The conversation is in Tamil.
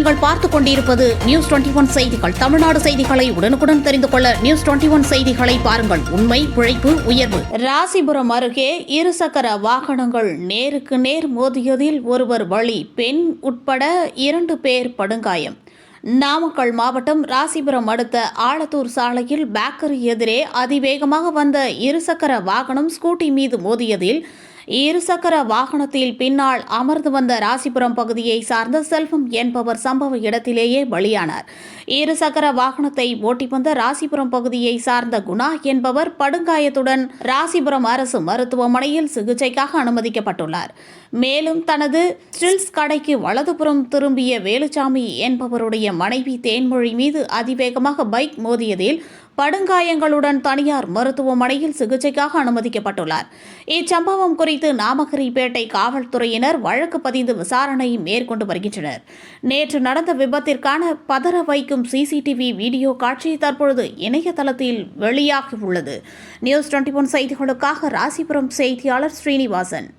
நீங்கள் பார்த்துக் கொண்டிருப்பது நியூஸ் 21 செய்திகள். தமிழ்நாடு செய்திகளை உடனுக்குடன் தெரிந்து கொள்ள நியூஸ் 21 செய்திகளை பாருங்கள். உண்மை, உழைப்பு, உயர்வு. ராசிபுரம் அருகே இருசக்கர வாகனங்கள் நேருக்கு நேர் மோதியதில் ஒருவர் பலி, பெண் உட்பட 2 பேர் படுகாயம். நாமக்கல் மாவட்டம் ராசிபுரம் அடுத்த ஆலத்தூர் சாலையில் பேக்கரி எதிரே அதிவேகமாக வந்த இருசக்கர வாகனம் ஸ்கூட்டி மீது மோதியதில் இருசக்கர வாகனத்தில் பின்னால் அமர்ந்து வந்த ராசிபுரம் பகுதியை சார்ந்த செல்வம் என்பவர் சம்பவ இடத்திலேயே பலியானார். இருசக்கர வாகனத்தை ஓட்டி வந்த ராசிபுரம் பகுதியை சார்ந்த குணா என்பவர் படுகாயத்துடன் ராசிபுரம் அரசு மருத்துவமனையில் சிகிச்சைக்காக அனுமதிக்கப்பட்டுள்ளார். மேலும் தனது ஸ்டில்ஸ் கடைக்கு வலதுபுறம் திரும்பிய வேலுச்சாமி என்பவருடைய மனைவி தேன்மொழி மீது அதிவேகமாக பைக் மோதியதில் படுகாயங்களுடன் தனியார் மருத்துவமனையில் சிகிச்சைக்காக அனுமதிக்கப்பட்டுள்ளார். இச்சம்பவம் குறித்து நாமகிரிப்பேட்டை காவல்துறையினர் வழக்கு பதிந்து விசாரணை மேற்கொண்டு வருகின்றனர். நேற்று நடந்த விபத்திற்கான பதற வைக்கும் சிசிடிவி வீடியோ காட்சி தற்பொழுது இணையதளத்தில் வெளியாகியுள்ளது. நியூஸ் 21 செய்திகளுக்காக ராசிபுரம் செய்தியாளர் ஸ்ரீனிவாசன்.